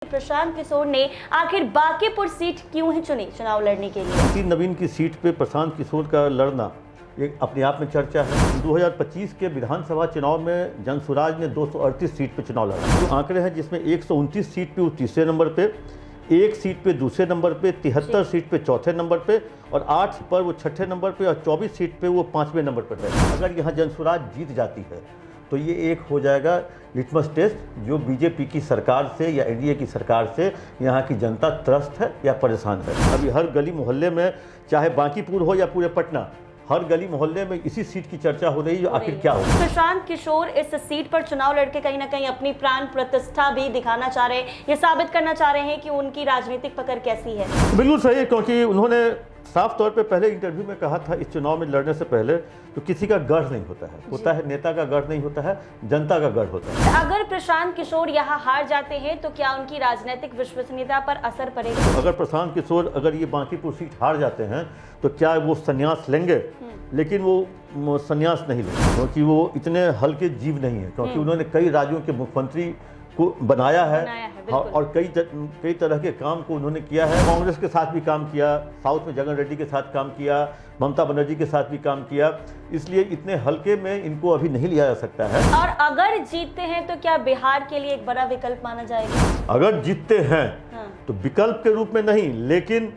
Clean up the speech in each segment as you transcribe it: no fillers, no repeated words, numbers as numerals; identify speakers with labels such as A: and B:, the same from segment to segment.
A: प्रशांत किशोर ने आखिर बांकीपुर सीट क्यों ही चुनी चुनाव लड़ने के लिए?
B: नितिन नवीन की सीट पे प्रशांत किशोर का लड़ना एक अपने आप में चर्चा है। 2025 के विधानसभा चुनाव में जनसुराज ने 238 सीट पे चुनाव लड़ा। जो आंकड़े हैं जिसमें 129 सीट पे वो तीसरे नंबर पे, 1 सीट पे दूसरे नंबर पे, 73 सीट पे चौथे नंबर पे और 8 पर वो छठे नंबर पे और 24 सीट पे वो 5वें नंबर पर है। अगर यहाँ जनसुराज जीत जाती है तो ये एक हो जाएगा लिटमस टेस्ट, जो बीजेपी की सरकार से या एनडीए की सरकार से यहाँ की जनता त्रस्त है या परेशान है। अभी हर गली मोहल्ले में, चाहे बांकीपुर हो या पूरे पटना, हर गली मोहल्ले में इसी सीट की चर्चा हो रही है, आखिर क्या हो।
A: प्रशांत किशोर इस सीट पर चुनाव लड़के कहीं ना कहीं अपनी प्राण प्रतिष्ठा भी दिखाना चाह रहे हैं, ये साबित करना चाह रहे हैं कि उनकी राजनीतिक पकड़ कैसी है।
B: बिल्कुल सही है, क्योंकि उन्होंने साफ तौर पे पहले इंटरव्यू में कहा था, इस चुनाव में लड़ने से पहले तो किसी का गढ़ नहीं होता है नेता का गढ़ नहीं होता है, जनता का गढ़ होता है।
A: अगर प्रशांत किशोर यहाँ हार जाते हैं तो क्या उनकी राजनीतिक विश्वसनीयता पर असर पड़ेगा?
B: अगर प्रशांत किशोर अगर ये बांकीपुर सीट हार जाते हैं तो क्या वो संन्यास लेंगे? लेकिन वो संन्यास नहीं लेंगे, क्योंकि वो इतने हल्के जीव नहीं है, क्योंकि उन्होंने कई राज्यों के मुख्यमंत्री को बनाया है और कई तरह के काम को उन्होंने किया है। कांग्रेस के साथ भी काम किया, साउथ में जगन रेड्डी के साथ काम किया, ममता बनर्जी के साथ भी काम किया, इसलिए इतने हल्के में इनको अभी नहीं लिया जा सकता है।
A: और अगर जीतते हैं तो क्या बिहार के लिए एक बड़ा विकल्प माना जाएगा?
B: अगर जीतते हैं तो विकल्प के रूप में नहीं, लेकिन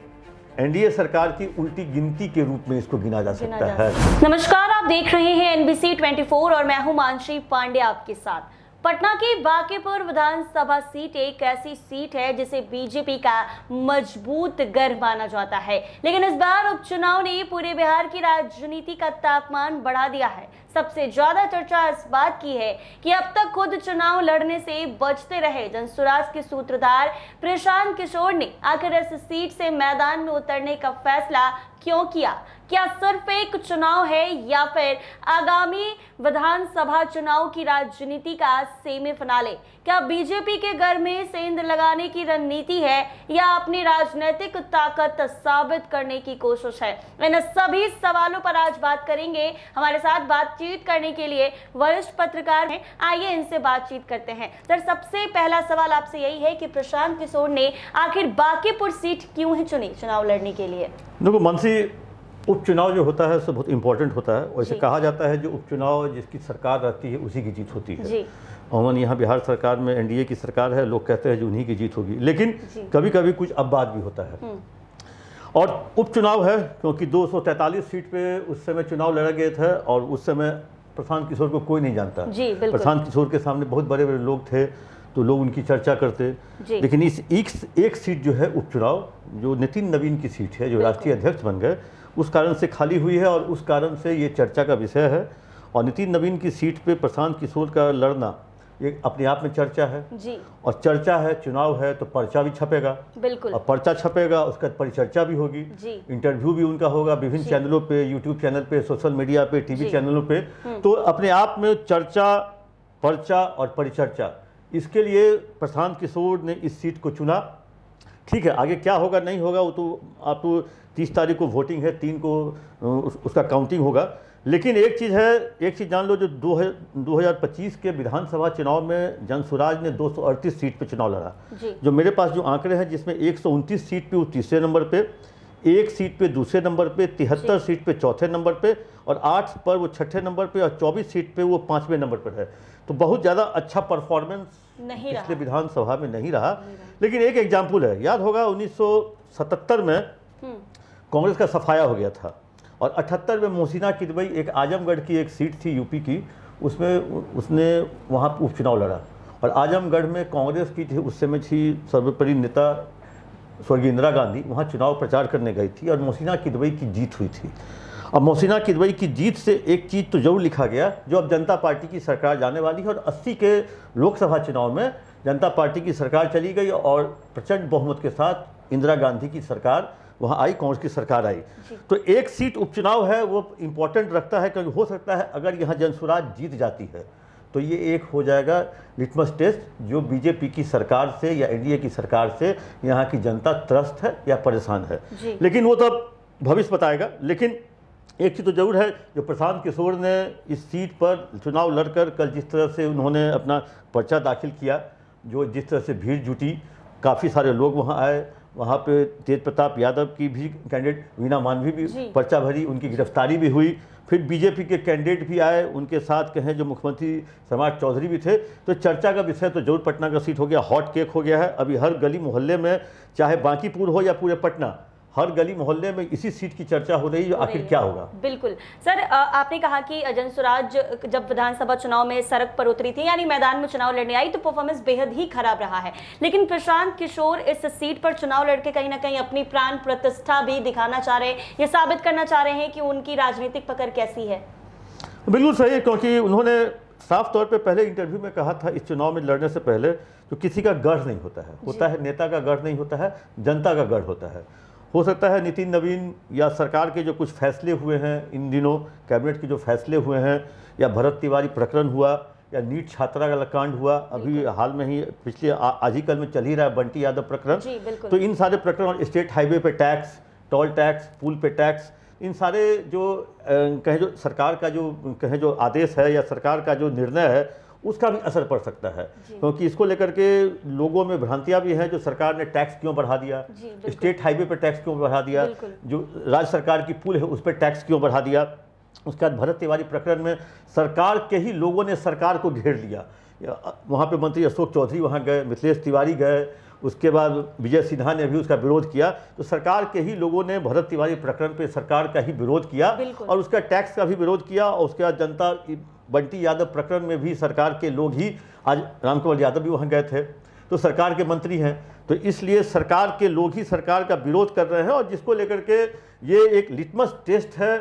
B: एनडीए सरकार की उल्टी गिनती के रूप में इसको गिना जा सकता है।
A: नमस्कार, आप देख रहे हैं NBC 24 और मैं हूं मानसी पांडे आपके साथ। पटना की बांकीपुर विधानसभा सीट एक ऐसी सीट है जिसे बीजेपी का मजबूत गढ़ माना जाता है, लेकिन इस बार उपचुनाव ने पूरे बिहार की राजनीति का तापमान बढ़ा दिया है। सबसे ज्यादा चर्चा इस बात की है कि अब तक खुद चुनाव लड़ने से बचते रहे जनसुराज के सूत्रधार प्रशांत किशोर ने आखिर इस सीट से मैदान में उतरने का फैसला क्यों किया? क्या सिर्फ एक चुनाव है या फिर आगामी विधानसभा चुनाव की राजनीति का सेमीफिनाले? क्या बीजेपी के घर में सेंध लगाने की रणनीति है या अपनी राजनीतिक ताकत साबित करने की कोशिश है? इन सभी सवालों पर आज बात करेंगे। हमारे साथ बातचीत करने के लिए वरिष्ठ पत्रकार हैं, आइए इनसे बातचीत करते हैं। सर, सबसे पहला सवाल आपसे यही है कि प्रशांत किशोर ने आखिर बांकीपुर सीट क्यों ही चुनी चुनाव लड़ने के लिए?
B: देखो मानसी, उपचुनाव जो होता है उससे बहुत इंपॉर्टेंट होता है। वैसे कहा जाता है जो उपचुनाव जिसकी सरकार रहती है उसी की जीत होती है। अमूमन यहाँ बिहार सरकार में एनडीए की सरकार है, लोग कहते हैं जो उन्हीं की जीत होगी, लेकिन कभी कभी कुछ अपवाद भी होता है। और उपचुनाव है क्योंकि 243 सीट पे उस समय चुनाव लड़े गए थे और उस समय प्रशांत किशोर को कोई नहीं जानता। प्रशांत किशोर के सामने बहुत बड़े बड़े लोग थे तो लोग उनकी चर्चा करते, लेकिन इस एक सीट जो है उपचुनाव, जो नितिन नवीन की सीट है, जो राष्ट्रीय अध्यक्ष बन गए, उस कारण से खाली हुई है और उस कारण से ये चर्चा का विषय है। और नितिन नवीन की सीट पे प्रशांत किशोर का लड़ना एक अपने आप में चर्चा है और चर्चा है, चुनाव है तो पर्चा भी छपेगा।
A: बिल्कुल।
B: और पर्चा छपेगा, उसका परिचर्चा भी होगी, इंटरव्यू भी उनका होगा विभिन्न चैनलों पे, यूट्यूब चैनल पे, सोशल मीडिया पे, टीवी चैनलों पे। तो अपने आप में चर्चा, पर्चा और परिचर्चा, इसके लिए प्रशांत किशोर ने इस सीट को चुना। ठीक है, आगे क्या होगा नहीं होगा वो तो आप 30 तारीख को वोटिंग है, 3 को उसका काउंटिंग होगा। लेकिन एक चीज़ जान लो, जो 2025 के विधानसभा चुनाव में जनसुराज ने 238 सीट पे चुनाव लड़ा। जो मेरे पास जो आंकड़े हैं जिसमें 129 सीट पे वो तीसरे नंबर पे, 1 सीट पे दूसरे नंबर पे, 73 सीट पे चौथे नंबर पे और 8 पर वो छठे नंबर पे और 24 सीट पे वो 5वें नंबर पर है। तो बहुत ज़्यादा अच्छा परफॉर्मेंस पिछले विधानसभा में नहीं रहा। लेकिन एक एग्जाम्पल है, याद होगा 1977 में कांग्रेस का सफाया हो गया था और 78 में मोहसिना किदवई, एक आजमगढ़ की एक सीट थी यूपी की, उसमें उसने वहाँ उपचुनाव लड़ा और आजमगढ़ में कांग्रेस की थी उस समय थी सर्वोपरि नेता स्वर्गीय इंदिरा गांधी, वहाँ चुनाव प्रचार करने गई थी और मोहसिना किदवई की जीत हुई थी। अब मोहसिना किदवई की जीत से एक चीज़ तो जरूर लिखा गया, जो अब जनता पार्टी की सरकार जाने वाली है और 80 के लोकसभा चुनाव में जनता पार्टी की सरकार चली गई और प्रचंड बहुमत के साथ इंदिरा गांधी की सरकार वहाँ आई, कांग्रेस की सरकार आई। तो एक सीट उपचुनाव है वो इम्पोर्टेंट रखता है, क्योंकि हो सकता है अगर यहाँ जनसुराज जीत जाती है तो ये एक हो जाएगा लिटमस टेस्ट, जो बीजेपी की सरकार से या एनडीए की सरकार से यहाँ की जनता त्रस्त है या परेशान है। लेकिन वो तो भविष्य बताएगा। लेकिन एक चीज़ तो जरूर है, जो प्रशांत किशोर ने इस सीट पर चुनाव लड़कर कल जिस तरह से उन्होंने अपना पर्चा दाखिल किया, जो जिस तरह से भीड़ जुटी, काफ़ी सारे लोग वहाँ आए। वहाँ पे तेज प्रताप यादव की भी कैंडिडेट वीणा मानवी भी पर्चा भरी, उनकी गिरफ्तारी भी हुई। फिर बीजेपी के कैंडिडेट भी आए, उनके साथ कहें जो मुख्यमंत्री समाज चौधरी भी थे। तो चर्चा का विषय तो जरूर पटना का सीट हो गया, हॉट केक हो गया है। अभी हर गली मोहल्ले में, चाहे बांकीपुर हो या पूरे पटना, हर गली मोहल्ले में इसी सीट की चर्चा हो रही है, आखिर क्या होगा।
A: बिल्कुल सर, आपने कहा कि जनसुराज जब विधानसभा चुनाव में सड़क पर उतरी थी, यानी मैदान में चुनाव लड़ने आई, तो परफॉर्मेंस बेहद ही खराब रहा है। लेकिन प्रशांत किशोर इस सीट पर चुनाव लड़के कहीं ना कहीं अपनी प्राण प्रतिष्ठा भी दिखाना चाह रहे हैं, ये साबित करना चाह रहे हैं कि उनकी राजनीतिक पकड़ कैसी है।
B: बिल्कुल सही है, क्योंकि उन्होंने साफ तौर पे पहले इंटरव्यू में कहा था, इस चुनाव में लड़ने से पहले तो किसी का गढ़ नहीं होता है नेता का गढ़ नहीं होता है, जनता का गढ़ होता है। हो सकता है नितिन नवीन या सरकार के जो कुछ फैसले हुए हैं इन दिनों, कैबिनेट के जो फैसले हुए हैं, या भरत तिवारी प्रकरण हुआ, या नीट छात्रा का कांड हुआ, अभी हाल में ही पिछले आज ही कल में चल ही रहा है बंटी यादव प्रकरण। तो इन सारे प्रकरण, और स्टेट हाईवे पे टैक्स, टोल टैक्स, पुल पे टैक्स, इन सारे जो कहें जो सरकार का जो कहें जो आदेश है या सरकार का जो निर्णय है, उसका भी असर पड़ सकता है। क्योंकि इसको लेकर के लोगों में भ्रांतियां भी हैं, जो सरकार ने टैक्स क्यों बढ़ा दिया, स्टेट हाईवे पर टैक्स क्यों बढ़ा दिया, जो राज्य सरकार की पुल है उस पर टैक्स क्यों बढ़ा दिया। उसके बाद भरत तिवारी प्रकरण में सरकार के ही लोगों ने सरकार को घेर लिया। वहाँ पे मंत्री अशोक चौधरी वहाँ गए, मिथिलेश तिवारी गए, उसके बाद विजय सिन्हा ने भी उसका विरोध किया। तो सरकार के ही लोगों ने भरत तिवारी प्रकरण पे सरकार का ही विरोध किया और उसका टैक्स का भी विरोध किया। और उसके बाद जनता बंटी यादव प्रकरण में भी सरकार के लोग ही, आज रामकुमार यादव भी वहाँ गए थे, तो सरकार के मंत्री हैं, तो इसलिए सरकार के लोग ही सरकार का विरोध कर रहे हैं। और जिसको लेकर के ये एक लिटमस टेस्ट है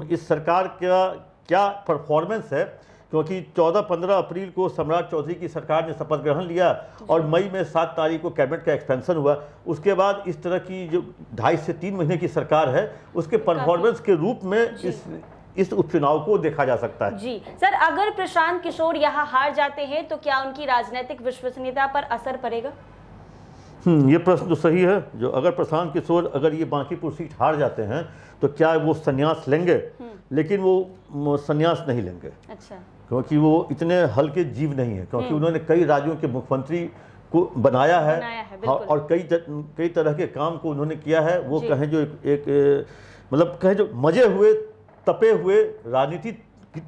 B: इस सरकार का क्या परफॉर्मेंस है, क्योंकि 14-15 अप्रैल को सम्राट चौधरी की सरकार ने शपथ ग्रहण लिया और मई में 7 तारीख को कैबिनेट का एक्सपेंशन हुआ। उसके बाद इस तरह की जो 2.5 से 3 महीने की सरकार है, उसके परफॉर्मेंस के रूप में इस उपचुनाव को देखा जा सकता है।
A: जी सर, अगर प्रशांत किशोर यहाँ हार जाते हैं तो क्या उनकी राजनीतिक विश्वसनीयता पर असर पड़ेगा?
B: ये प्रश्न तो सही है। जो अगर प्रशांत किशोर अगर ये बांकीपुर सीट हार जाते हैं तो क्या वो संन्यास लेंगे? लेकिन वो संन्यास नहीं लेंगे। अच्छा। क्योंकि वो इतने हल्के जीव नहीं है, क्योंकि उन्होंने कई राज्यों के मुख्यमंत्री को बनाया है और कई तरह के काम को उन्होंने किया है। वो कहें जो एक मतलब कहें जो मजे हुए तपे हुए राजनीति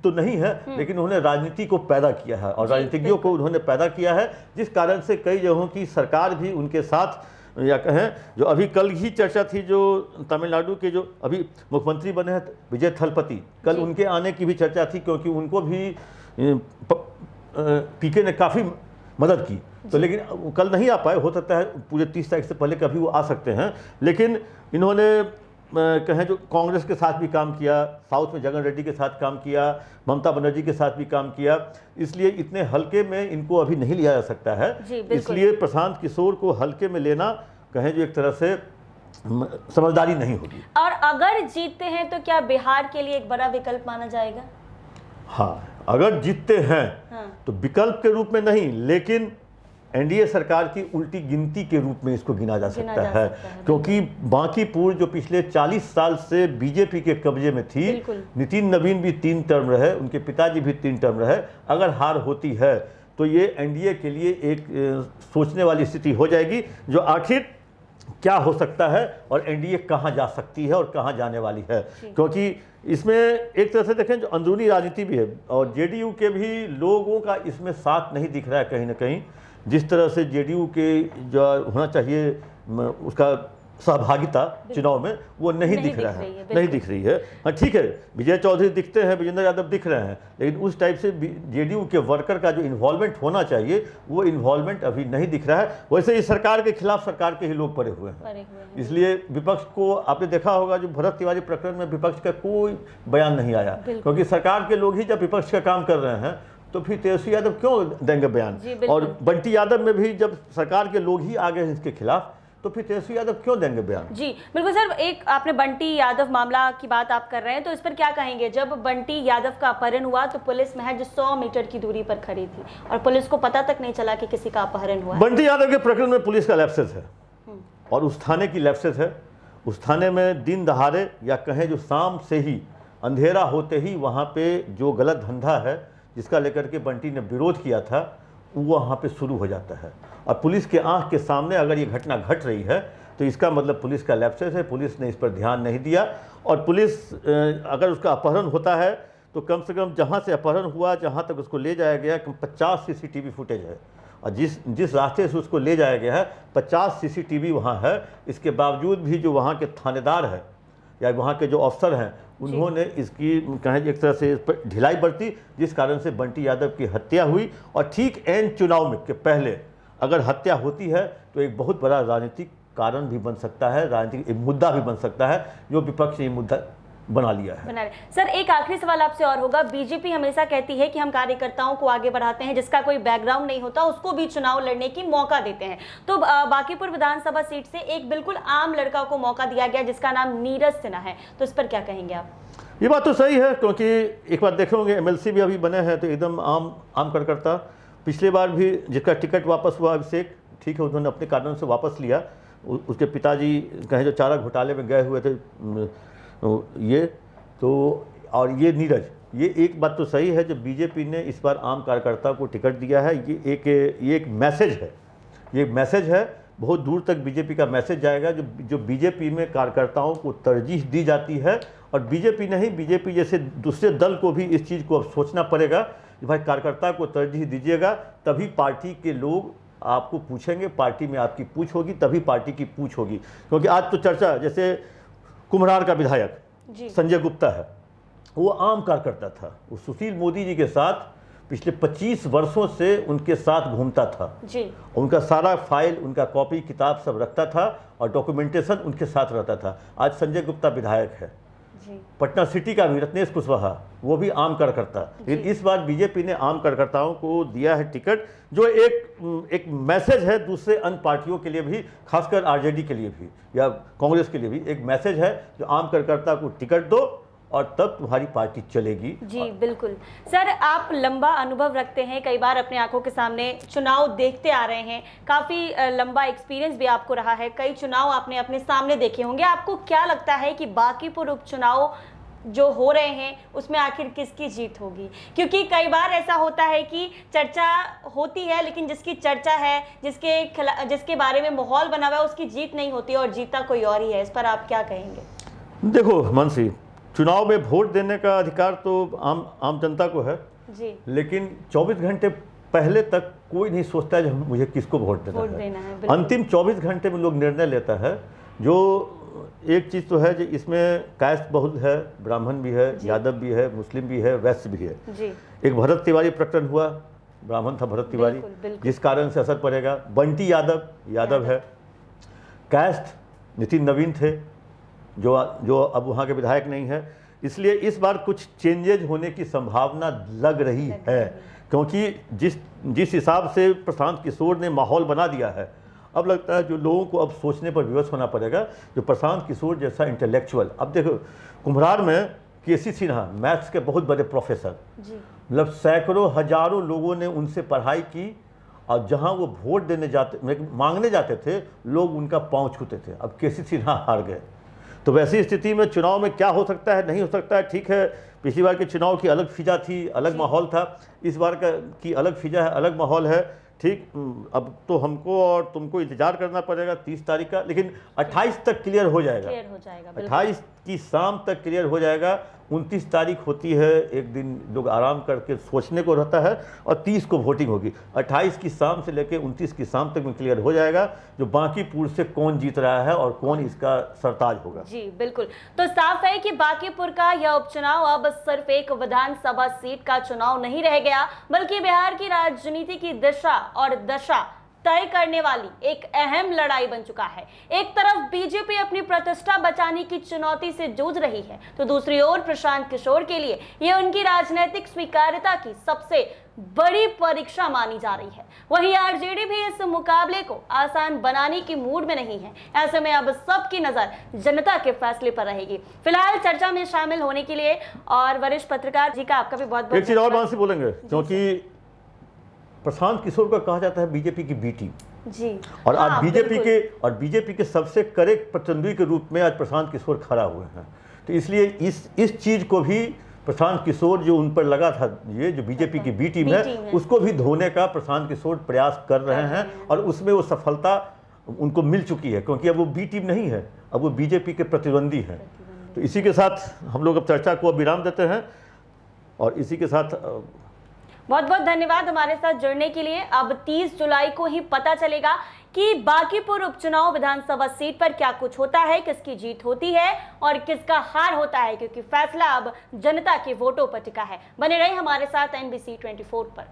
B: तो नहीं है, लेकिन उन्होंने राजनीति को पैदा किया है और राजनीतिज्ञों को उन्होंने पैदा किया है, जिस कारण से कई जगहों की सरकार भी उनके साथ, या कहें जो अभी कल ही चर्चा थी, जो तमिलनाडु के जो अभी मुख्यमंत्री बने हैं विजय थलपति, कल उनके आने की भी चर्चा थी, क्योंकि उनको भी पीके ने काफ़ी मदद की। तो लेकिन कल नहीं आ पाए, हो सकता है पूरे 30 तारीख से पहले कभी वो आ सकते हैं। लेकिन इन्होंने कहें जो कांग्रेस के साथ भी काम किया, साउथ में जगन रेड्डी के साथ काम किया, ममता बनर्जी के साथ भी काम किया, इसलिए इतने हल्के में इनको अभी नहीं लिया जा सकता है। इसलिए प्रशांत किशोर को हल्के में लेना कहें जो एक तरह से समझदारी नहीं होगी।
A: और अगर जीतते हैं तो क्या बिहार के लिए एक बड़ा विकल्प माना जाएगा?
B: हाँ, अगर जीतते हैं तो विकल्प के रूप में नहीं, लेकिन एनडीए सरकार की उल्टी गिनती के रूप में इसको गिना जा सकता है। क्योंकि बांकीपुर जो पिछले 40 साल से बीजेपी के कब्जे में थी, नितिन नवीन भी 3 टर्म रहे, उनके पिताजी भी 3 टर्म रहे, अगर हार होती है तो ये एनडीए के लिए एक सोचने वाली स्थिति हो जाएगी, जो आखिर क्या हो सकता है और एनडीए कहाँ जा सकती है और कहाँ जाने वाली है। क्योंकि इसमें एक तरह से देखें जो अंदरूनी राजनीति भी है, और जेडीयू के भी लोगों का इसमें साथ नहीं दिख रहा है कहीं ना कहीं। जिस तरह से जेडीयू के जो होना चाहिए उसका सहभागिता चुनाव में, वो नहीं दिख रहा है, नहीं दिख रही है। हाँ ठीक है, विजय चौधरी दिखते हैं, विजेंद्र यादव दिख रहे हैं, लेकिन उस टाइप से जेडीयू के वर्कर का जो इन्वॉल्वमेंट होना चाहिए वो इन्वॉल्वमेंट अभी नहीं दिख रहा है। वैसे इस सरकार के खिलाफ सरकार के ही लोग पड़े हुए हैं, इसलिए विपक्ष को आपने देखा होगा जो भरत तिवारी प्रकरण में विपक्ष का कोई बयान नहीं आया, क्योंकि सरकार के लोग ही जब विपक्ष का काम कर रहे हैं तो फिर तेजस्वी यादव क्यों देंगे बयान? और बंटी यादव में भी जब सरकार के लोग ही आ गए हैं इसके खिलाफ, तो फिर तेजस्वी यादव क्यों देंगे बयान?
A: जी बिल्कुल सर, एक आपने बंटी यादव मामला की बात आप कर रहे हैं, तो इस पर क्या कहेंगे? जब बंटी यादव का अपहरण हुआ तो पुलिस महज 100 मीटर की दूरी पर खड़ी थी और पुलिस को पता तक नहीं चला कि किसी का अपहरण हुआ।
B: बंटी यादव के प्रकरण में पुलिस का लैप्सेस है और उस थाने की लैप्सेस है। उस थाने में दिन दहाड़े या कहें जो शाम से ही, अंधेरा होते ही वहाँ पे जो गलत धंधा है जिसका लेकर के बंटी ने विरोध किया था, वो वहाँ पे शुरू हो जाता है। और पुलिस के आंख के सामने अगर ये घटना घट रही है तो इसका मतलब पुलिस का लैप्सेस है, पुलिस ने इस पर ध्यान नहीं दिया। और पुलिस अगर उसका अपहरण होता है तो कम से कम जहाँ से अपहरण हुआ, जहाँ तक उसको ले जाया गया, 50 CCTV फुटेज है। और जिस रास्ते से उसको ले जाया गया है 50 CCTV वहाँ है। इसके बावजूद भी जो वहाँ के थानेदार हैं या वहाँ के जो अफसर हैं उन्होंने इसकी कहें एक तरह से इस पर ढिलाई बरती, जिस कारण से बंटी यादव की हत्या हुई। और ठीक एन चुनाव में के पहले अगर हत्या होती है तो एक बहुत बड़ा राजनीतिक कारण भी बन सकता है, राजनीतिक मुद्दा भी बन सकता है, जो विपक्ष ने मुद्दा बना लिया है।
A: सर एक आखिरी सवाल आपसे और होगा, बीजेपी हमेशा कहती है कि हम कार्यकर्ताओं को आगे बढ़ाते हैं, जिसका कोई बैकग्राउंड नहीं होता उसको भी चुनाव लड़ने की मौका देते हैं। तो बांकीपुर विधानसभा सीट से एक बिल्कुल आम लड़का को मौका दिया गया जिसका नाम नीरज सिन्हा है, तो इस पर क्या कहेंगे आप?
B: ये बात तो सही है, क्योंकि एक बार देखे होंगे MLC भी अभी बने हैं तो एकदम आम कार्यकर्ता। पिछले बार भी जिसका टिकट वापस हुआ अभिषेक, ठीक है, उन्होंने अपने कारण से वापस लिया। उसके पिताजी कहें जो चारा घोटाले में गए हुए थे ये तो, और ये नीरज, ये एक बात तो सही है जब बीजेपी ने इस बार आम कार्यकर्ता को टिकट दिया है। ये एक मैसेज है, ये मैसेज है, बहुत दूर तक बीजेपी का मैसेज जाएगा। जो बीजेपी में कार्यकर्ताओं को तरजीह दी जाती है, और बीजेपी नहीं, बीजेपी जैसे दूसरे दल को भी इस चीज़ को अब सोचना पड़ेगा कि भाई कार्यकर्ता को तरजीह दीजिएगा, तभी पार्टी के लोग आपको पूछेंगे, पार्टी में आपकी पूछ होगी, तभी पार्टी की पूछ होगी। क्योंकि आज तो चर्चा, जैसे कुम्हरार का विधायक संजय गुप्ता है, वो आम कार्यकर्ता था, वो सुशील मोदी जी के साथ पिछले 25 वर्षों से उनके साथ घूमता था जी। उनका सारा फाइल, उनका कॉपी किताब सब रखता था और डॉक्यूमेंटेशन उनके साथ रहता था। आज संजय गुप्ता विधायक है जी। पटना सिटी का भी रत्नेश कुशवाहा, वो भी आम कार्यकर्ता। लेकिन इस बार बीजेपी ने आम कार्यकर्ताओं को दिया है टिकट, जो एक मैसेज है दूसरे अन्य पार्टियों के लिए भी, खासकर आरजेडी के लिए भी या कांग्रेस के लिए भी एक मैसेज है, जो आम कार्यकर्ता को टिकट दो और तब तुम्हारी पार्टी चलेगी। जी
A: बिल्कुल। सर आप लंबा अनुभव रखते हैं, कई बार अपने आंखों के सामने चुनाव देखते आ रहे हैं, काफ़ी लंबा एक्सपीरियंस भी आपको रहा है, कई चुनाव आपने अपने सामने देखे होंगे। आपको क्या लगता है कि बांकीपुर उपचुनाव जो हो रहे हैं उसमें आखिर किसकी जीत होगी? क्योंकि कई बार ऐसा होता है कि चर्चा होती है, लेकिन जिसकी चर्चा है, जिसके बारे में माहौल बना हुआ है, उसकी जीत नहीं होती और जीता कोई और ही है। इस पर आप क्या कहेंगे?
B: देखो मनसी, चुनाव में वोट देने का अधिकार तो आम जनता को है जी, लेकिन 24 घंटे पहले तक कोई नहीं सोचता है मुझे किसको वोट देना है। अंतिम 24 घंटे में लोग निर्णय लेता है। जो एक चीज़ तो है, जो इसमें कास्ट बहुत है, ब्राह्मण भी है, यादव भी है, मुस्लिम भी है, वैश्य भी है जी। एक भरत तिवारी प्रकरण हुआ, ब्राह्मण था भरत तिवारी, जिस कारण से असर पड़ेगा। बंटी यादव है। कास्ट नितिन नवीन थे, जो अब वहाँ के विधायक नहीं है। इसलिए इस बार कुछ चेंजेज होने की संभावना लग रही है, क्योंकि जिस हिसाब से प्रशांत किशोर ने माहौल बना दिया है, अब लगता है जो लोगों को अब सोचने पर विवश होना पड़ेगा, जो प्रशांत किशोर जैसा इंटेलेक्चुअल। अब देखो कुम्हरार में केसी सिन्हा मैथ्स के बहुत बड़े प्रोफेसर, मतलब सैकड़ों हजारों लोगों ने उनसे पढ़ाई की, और जहां वो वोट मांगने जाते थे, लोग उनका पांव छूते थे। अब केसी सिन्हा हार गए, तो वैसी स्थिति में चुनाव में क्या हो सकता है, नहीं हो सकता है। ठीक है, पिछली बार के चुनाव की अलग फिजा थी, अलग माहौल था, इस बार की अलग फिजा है, अलग माहौल है। ठीक, अब तो हमको और तुमको इंतजार करना पड़ेगा 30 तारीख का, लेकिन 28 तक क्लियर हो जाएगा। 28 की शाम तक क्लियर हो जाएगा। 29 तारीख होती है, एक दिन लोग आराम करके सोचने को रहता है, और 30 को वोटिंग होगी। 28 की शाम से लेकर 29 की शाम तक में क्लियर हो जाएगा जो बांकीपुर से कौन जीत रहा है और कौन इसका सरताज होगा।
A: जी बिल्कुल। तो साफ है कि बांकीपुर का यह उपचुनाव अब सिर्फ एक विधानसभा सीट का चुनाव नहीं रह गया, बल्कि बिहार की राजनीति की दिशा और दशा तय करने वाली एक अहम लड़ाई बन चुका है। एक तरफ बीजेपी अपनी प्रतिष्ठा बचाने की चुनौती से जूझ रही है, तो दूसरी ओर प्रशांत किशोर के लिए यह उनकी राजनीतिक स्वीकार्यता की सबसे बड़ी परीक्षा मानी जा रही है। वहीं आरजेडी भी इस मुकाबले को आसान बनाने की मूड में नहीं है। ऐसे में अब सबकी नजर जनता के फैसले पर रहेगी। फिलहाल चर्चा में शामिल होने के लिए और वरिष्ठ पत्रकार जी का आपका भी बहुत बहुत
B: एक चीज और बात से बोलेंगे, क्योंकि प्रशांत किशोर का कहा जाता है बीजेपी की बी टीम जी, और आज बीजेपी के सबसे करेक्ट प्रतिद्वंदी के रूप में आज प्रशांत किशोर खड़ा हुए हैं। तो इसलिए इस चीज को भी प्रशांत किशोर जो उन पर लगा था, ये जो बीजेपी की बी टीम है, उसको भी धोने का प्रशांत किशोर प्रयास कर रहे हैं और उसमें वो सफलता उनको मिल चुकी है, क्योंकि अब वो बी टीम नहीं है, अब वो बीजेपी के प्रतिद्वंदी हैं। तो इसी के साथ हम लोग अब चर्चा को विराम देते हैं और इसी के साथ
A: बहुत बहुत धन्यवाद हमारे साथ जुड़ने के लिए। अब 30 जुलाई को ही पता चलेगा कि बांकीपुर उपचुनाव विधानसभा सीट पर क्या कुछ होता है, किसकी जीत होती है और किसका हार होता है, क्योंकि फैसला अब जनता के वोटों पर टिका है। बने रहे हमारे साथ NBC 24 पर।